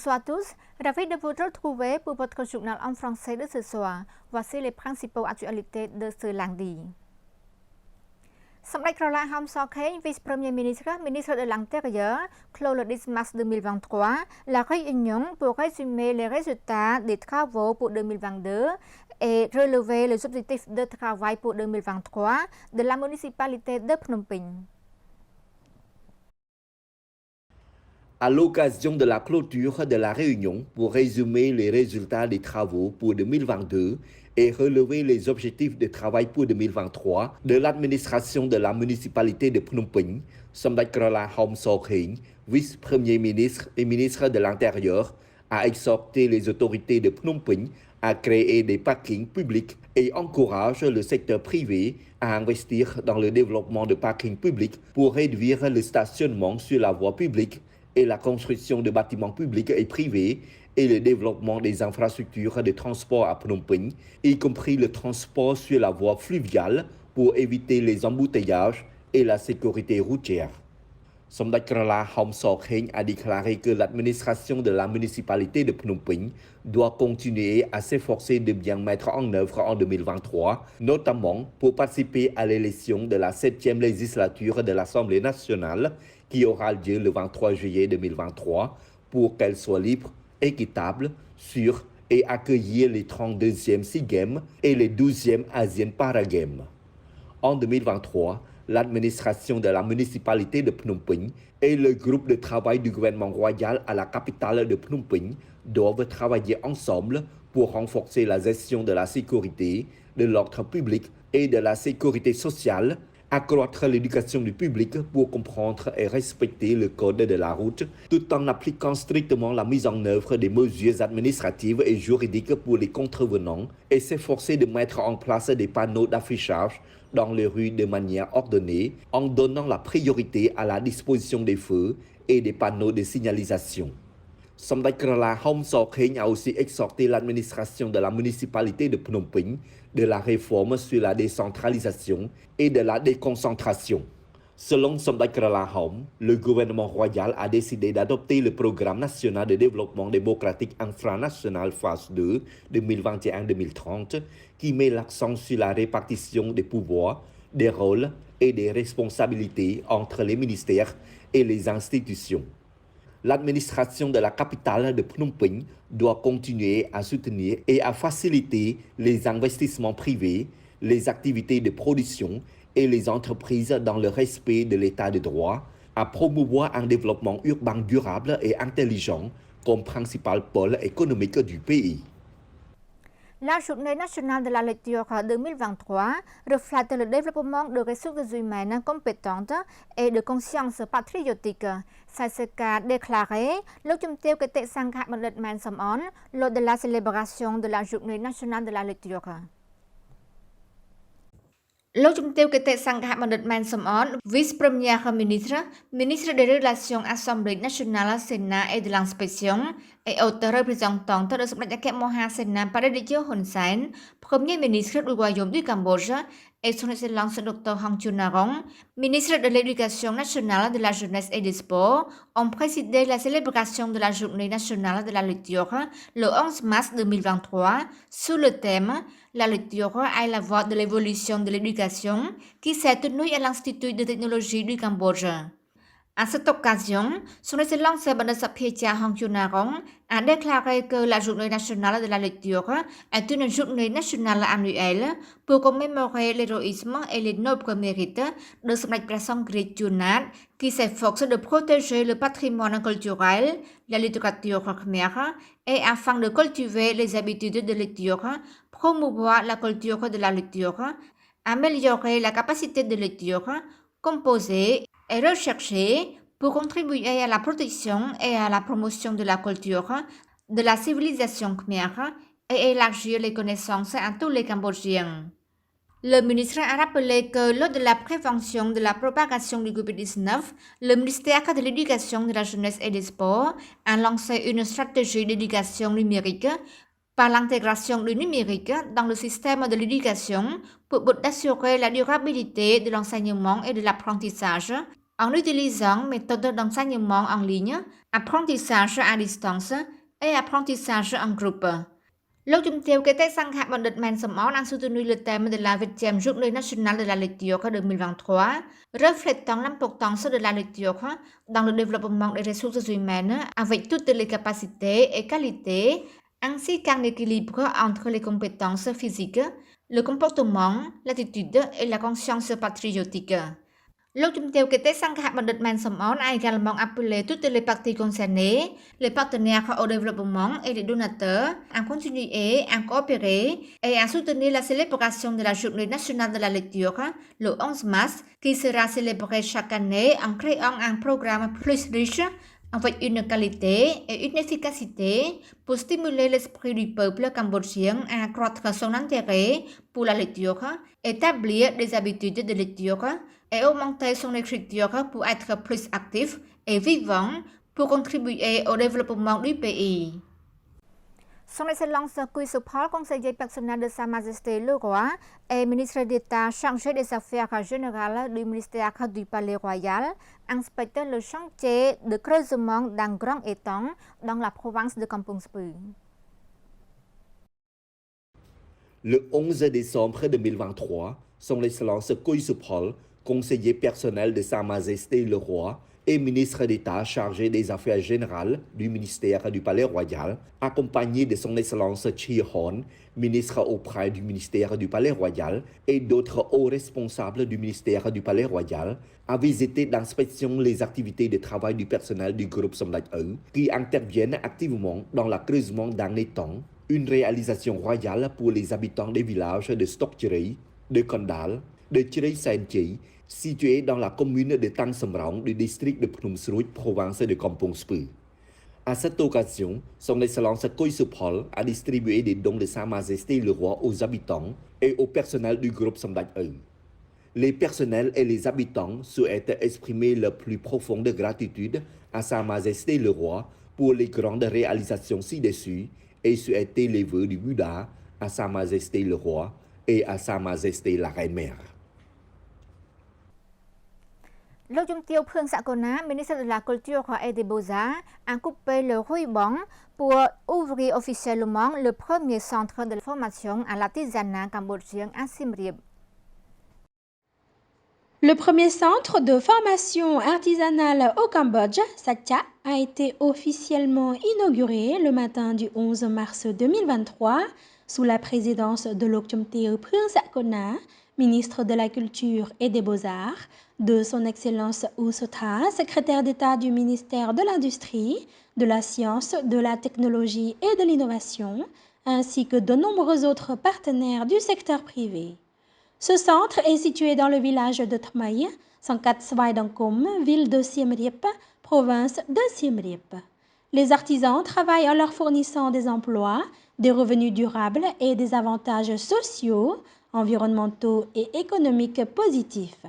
Bonsoir à tous, ravi de vous retrouver pour votre journal en français de ce soir. Voici les principaux actualités de ce lundi. Sommet Caroline Homsokhein, vice-premier ministre, ministre de l'Intérieur, clôt le 10 mars 2023, la réunion pour résumer les résultats des travaux pour 2022 et relever les objectifs de travail pour 2023 de la municipalité de Phnom Penh. À l'occasion de la clôture de la réunion pour résumer les résultats des travaux pour 2022 et relever les objectifs de travail pour 2023 de l'administration de la municipalité de Phnom Penh, Sommet Caroline Homsokhein, vice-premier ministre et ministre de l'Intérieur, a exhorté les autorités de Phnom Penh à créer des parkings publics et encourage le secteur privé à investir dans le développement de parkings publics pour réduire le stationnement sur la voie publique et la construction de bâtiments publics et privés et le développement des infrastructures de transport à Phnom Penh, y compris le transport sur la voie fluviale pour éviter les embouteillages et la sécurité routière. Sommet Caroline Homsokhein a déclaré que l'administration de la municipalité de Phnom Penh doit continuer à s'efforcer de bien mettre en œuvre en 2023, notamment pour participer à l'élection de la 7e législature de l'Assemblée nationale qui aura lieu le 23 juillet 2023 pour qu'elle soit libre, équitable, sûre et accueillir les 32e SEA Games et les 12e Asian Para Games. En 2023, l'administration de la municipalité de Phnom Penh et le groupe de travail du gouvernement royal à la capitale de Phnom Penh doivent travailler ensemble pour renforcer la gestion de la sécurité, de l'ordre public et de la sécurité sociale, accroître l'éducation du public pour comprendre et respecter le code de la route, tout en appliquant strictement la mise en œuvre des mesures administratives et juridiques pour les contrevenants et s'efforcer de mettre en place des panneaux d'affichage dans les rues de manière ordonnée, en donnant la priorité à la disposition des feux et des panneaux de signalisation. Sommet Caroline Homsokhein a aussi exhorté l'administration de la municipalité de Phnom Penh de la réforme sur la décentralisation et de la déconcentration. Selon Sommet Caroline Hom, le gouvernement royal a décidé d'adopter le programme national de développement démocratique infranational phase 2 2021-2030 qui met l'accent sur la répartition des pouvoirs, des rôles et des responsabilités entre les ministères et les institutions. L'administration de la capitale de Phnom Penh doit continuer à soutenir et à faciliter les investissements privés, les activités de production et les entreprises dans le respect de l'état de droit, à promouvoir un développement urbain durable et intelligent comme principal pôle économique du pays. La Journée nationale de la lecture 2023 reflète le développement de ressources humaines compétentes et de conscience patriotique. C'est ce qu'a déclaré le Chumteo Kete Sangha Bandit Man Somon lors de la célébration de la Journée nationale de la lecture.លោកជំទាវគតិសង្ឃបណ្ឌិតម៉ែនសំអន vice-premier ministre, ministre des Relations Assemblée nationale, Sénat et de l'inspection et auteur représentant de Sommet Moha Sénat Paradijio Hun Sen, premier ministre du Royaume du Cambodge, et son excellence Dr Hong Chunarong, ministre de l'Éducation nationale, de la jeunesse et des sports, ont présidé la célébration de la Journée nationale de la lecture le 11 mars 2023 sous le thème La lecture est la voie de l'évolution de l'éducation qui s'est tenue à l'Institut de technologie du Cambodge. À cette occasion, son excellence Bandit Sapiecha Hong Chunarong a déclaré que la Journée nationale de la lecture est une journée nationale annuelle pour commémorer l'héroïsme et les nobles mérites de Sommet Prasong Krit Junat qui s'efforce de protéger le patrimoine culturel, la littérature khmer et afin de cultiver les habitudes de lecture, promouvoir la culture de la lecture, améliorer la capacité de lecture, composer et rechercher pour contribuer à la protection et à la promotion de la culture, de la civilisation khmer et élargir les connaissances à tous les Cambodgiens. Le ministre a rappelé que lors de la prévention de la propagation du Covid-19, le ministère de l'Éducation, de la jeunesse et des sports a lancé une stratégie d'éducation numérique par l'intégration du numérique dans le système de l'éducation pour assurer la durabilité de l'enseignement et de l'apprentissage en utilisant méthodes d'enseignement en ligne, apprentissage à distance, et apprentissage en groupe. លោកជំទាវ គតិសង្ឃបណ្ឌិត ម៉ែន សំអន a soutenu le thème de la 8e Journée nationale de la lecture 2023, reflétant l'importance de la lecture dans le développement des ressources humaines avec toutes les capacités et qualités, ainsi qu'un équilibre entre les compétences physiques, le comportement, l'attitude et la conscience patriotique. លោកជំទាវ គតិសង្ឃបណ្ឌិត ម៉ែន សំអន a également appelé toutes les parties concernées, les partenaires au développement et les donateurs à continuer à coopérer et à soutenir la célébration de la Journée nationale de la lecture le 11 mars, qui sera célébrée chaque année en créant un programme plus riche avec une qualité et une efficacité pour stimuler l'esprit du peuple cambodgien à accroître son intérêt pour la lecture, établir des habitudes de lecture et augmenter son écriture pour être plus actif et vivant pour contribuer au développement du pays. Son Excellence Quy Supol, conseiller personnel de Sa Majesté le Roi et ministre d'État chargé des Affaires générales du ministère du Palais Royal, inspecte le chantier de creusement d'un grand étang dans la province de Kampong Speu. Le 11 décembre 2023, Son Excellence Quy Supol, conseiller personnel de Sa Majesté le Roi et ministre d'État chargé des Affaires générales du ministère du Palais Royal, accompagné de Son Excellence Chi Hon, ministre auprès du ministère du Palais Royal et d'autres hauts responsables du ministère du Palais Royal, a visité d'inspection les activités de travail du personnel du groupe Somlach Eux qui interviennent activement dans le creusement d'un étang, une réalisation royale pour les habitants des villages de Stokchiri, de Kondal, de Chirei Senchi, situé dans la commune de Tang Samrong du district de Phnom Sruit, province de Kampong Speu. À cette occasion, Son Excellence Quy Supol a distribué des dons de Sa Majesté le Roi aux habitants et au personnel du groupe Somlach Eux. Les personnels et les habitants souhaitent exprimer leur plus profonde gratitude à Sa Majesté le Roi pour les grandes réalisations ci-dessus et souhaiter les vœux du Bouddha à Sa Majesté le Roi et à Sa Majesté la Reine-Mère. លោក ជំទាវ ភឿង សកលណា ministre de la Culture et des Beaux-Arts, a coupé le ruban pour ouvrir officiellement le premier centre de formation à l'artisanat cambodgien à Siem Reap. Le premier centre de formation artisanale au Cambodge, Satcha, a été officiellement inauguré le matin du 11 mars 2023 sous la présidence de Lok Chumteo Phương Sakona, ministre de la Culture et des Beaux-Arts, de son Excellence U Sotha, secrétaire d'État du ministère de l'Industrie, de la Science, de la Technologie et de l'Innovation, ainsi que de nombreux autres partenaires du secteur privé. Ce centre est situé dans le village de Thmai, Sankat Svai Dangkum, ville de Siem Reap, province de Siem Reap. Les artisans travaillent en leur fournissant des emplois, des revenus durables et des avantages sociaux, environnementaux et économiques positifs.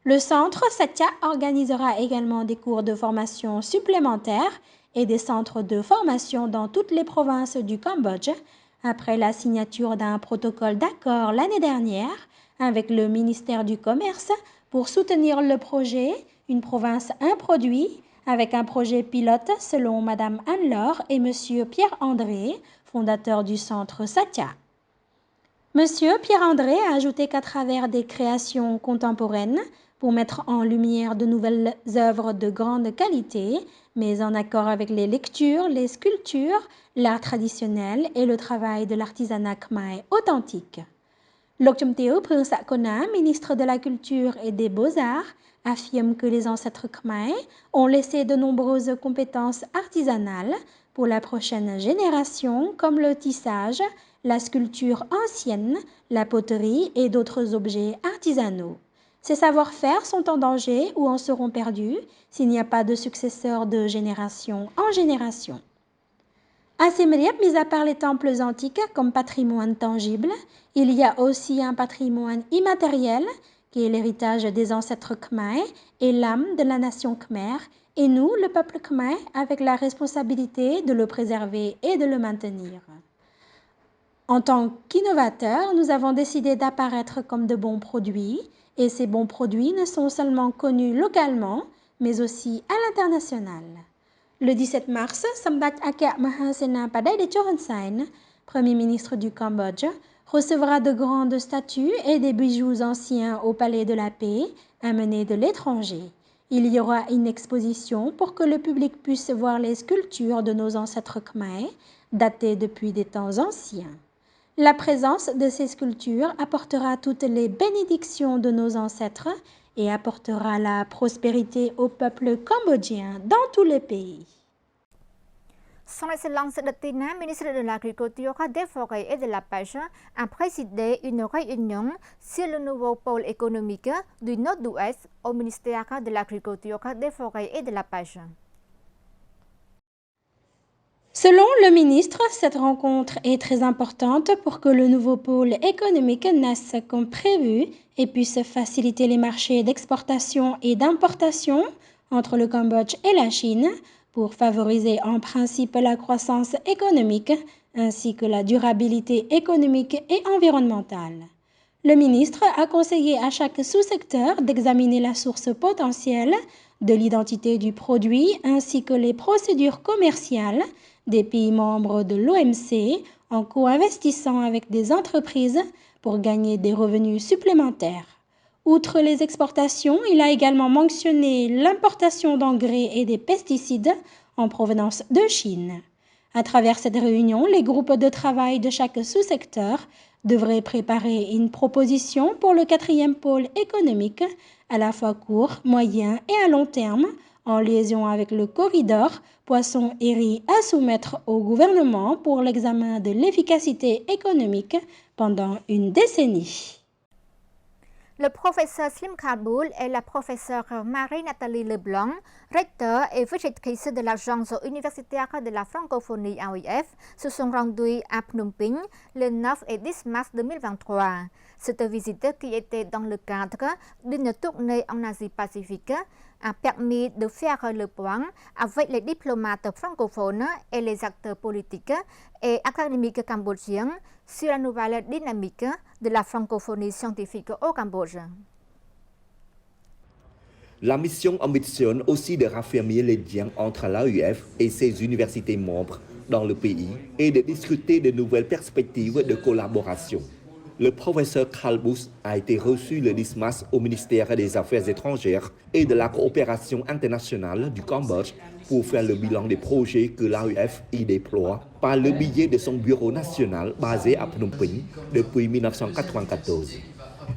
Le centre Satya organisera également des cours de formation supplémentaires et des centres de formation dans toutes les provinces du Cambodge, après la signature d'un protocole d'accord l'année dernière avec le ministère du Commerce pour soutenir le projet Une province, un produit, avec un projet pilote selon Madame Anne-Laure et Monsieur Pierre-André, fondateur du centre Satya. Monsieur Pierre-André a ajouté qu'à travers des créations contemporaines, pour mettre en lumière de nouvelles œuvres de grande qualité, mais en accord avec les lectures, les sculptures, l'art traditionnel et le travail de l'artisanat khmer authentique. Lok Chumteo Phương Sakona, ministre de la Culture et des Beaux-Arts, affirme que les ancêtres khmer ont laissé de nombreuses compétences artisanales pour la prochaine génération, comme le tissage, la sculpture ancienne, la poterie et d'autres objets artisanaux. Ces savoir-faire sont en danger ou en seront perdus s'il n'y a pas de successeurs de génération en génération. À Siem Reap, mis à part les temples antiques comme patrimoine tangible, il y a aussi un patrimoine immatériel qui est l'héritage des ancêtres khmer et l'âme de la nation khmer, et nous, le peuple khmer, avec la responsabilité de le préserver et de le maintenir. En tant qu'innovateurs, nous avons décidé d'apparaître comme de bons produits, et ces bons produits ne sont seulement connus localement, mais aussi à l'international. Le 17 mars, Samdech Akek Mahasena Padai Chon Sen, Premier ministre du Cambodge, recevra de grandes statues et des bijoux anciens au Palais de la Paix, amenés de l'étranger. Il y aura une exposition pour que le public puisse voir les sculptures de nos ancêtres khmers, datées depuis des temps anciens. La présence de ces sculptures apportera toutes les bénédictions de nos ancêtres et apportera la prospérité au peuple cambodgien dans tous les pays. Son Excellence Datina, ministre de l'Agriculture, des Forêts et de la Pêche, a présidé une réunion sur le nouveau pôle économique du Nord-Ouest au ministère de l'Agriculture, des Forêts et de la Pêche. Selon le ministre, cette rencontre est très importante pour que le nouveau pôle économique naisse comme prévu et puisse faciliter les marchés d'exportation et d'importation entre le Cambodge et la Chine pour favoriser en principe la croissance économique ainsi que la durabilité économique et environnementale. Le ministre a conseillé à chaque sous-secteur d'examiner la source potentielle de l'identité du produit ainsi que les procédures commerciales des pays membres de l'OMC en co-investissant avec des entreprises pour gagner des revenus supplémentaires. Outre les exportations, il a également mentionné l'importation d'engrais et des pesticides en provenance de Chine. À travers cette réunion, les groupes de travail de chaque sous-secteur devraient préparer une proposition pour le 4e pôle économique à la fois court, moyen et à long terme, en liaison avec le corridor poisson et riz à soumettre au gouvernement pour l'examen de l'efficacité économique pendant une décennie. Le professeur Slim Khalboul et la professeure Marie-Nathalie Leblanc, recteur et vice-rectrice de l'Agence universitaire de la francophonie AOIF, se sont rendus à Phnom Penh le 9 et 10 mars 2023. Cette visite, qui était dans le cadre d'une tournée en Asie-Pacifique, a permis de faire le point avec les diplomates francophones et les acteurs politiques et académiques cambodgiens sur la nouvelle dynamique de la francophonie scientifique au Cambodge. La mission ambitionne aussi de raffermir les liens entre l'AUF et ses universités membres dans le pays et de discuter de nouvelles perspectives de collaboration. Le professeur Khalboul a été reçu le 10 mars au ministère des Affaires étrangères et de la coopération internationale du Cambodge pour faire le bilan des projets que l'AUF y déploie par le biais de son bureau national basé à Phnom Penh depuis 1994.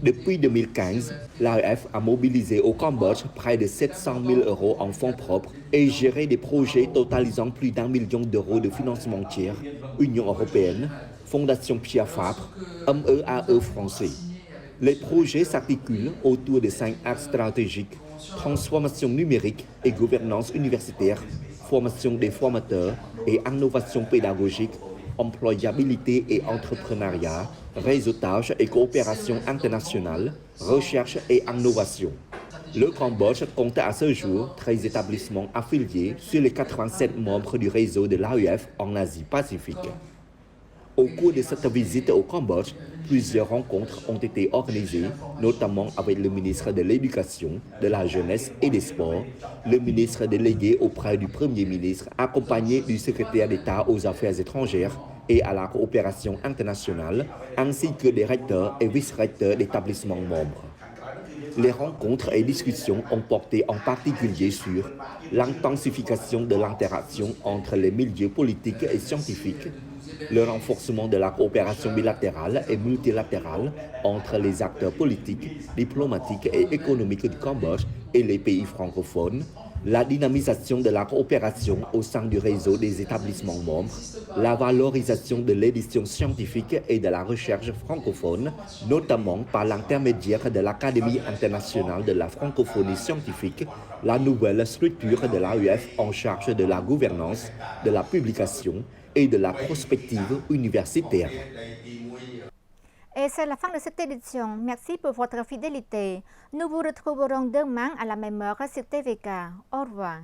Depuis 2015, l'AEF a mobilisé au Cambodge près de 700 000 € en fonds propres et géré des projets totalisant plus d'1 million d'euros de financement tiers, Union européenne, Fondation Pierre Fabre, MEAE français. Les projets s'articulent autour de 5 axes stratégiques: transformation numérique et gouvernance universitaire, formation des formateurs et innovation pédagogique, employabilité et entrepreneuriat, réseautage et coopération internationale, recherche et innovation. Le Cambodge compte à ce jour 13 établissements affiliés sur les 87 membres du réseau de l'AEF en Asie-Pacifique. Au cours de cette visite au Cambodge, plusieurs rencontres ont été organisées, notamment avec le ministre de l'Éducation, de la Jeunesse et des Sports, le ministre délégué auprès du Premier ministre, accompagné du secrétaire d'État aux Affaires étrangères et à la coopération internationale, ainsi que des recteurs et vice-recteurs d'établissements membres. Les rencontres et discussions ont porté en particulier sur l'intensification de l'interaction entre les milieux politiques et scientifiques, le renforcement de la coopération bilatérale et multilatérale entre les acteurs politiques, diplomatiques et économiques du Cambodge et les pays francophones, la dynamisation de la coopération au sein du réseau des établissements membres, la valorisation de l'édition scientifique et de la recherche francophone, notamment par l'intermédiaire de l'Académie internationale de la francophonie scientifique, la nouvelle structure de l'AUF en charge de la gouvernance, de la publication et de la prospective universitaire. Et c'est la fin de cette édition. Merci pour votre fidélité. Nous vous retrouverons demain à la même heure sur TVK. Au revoir.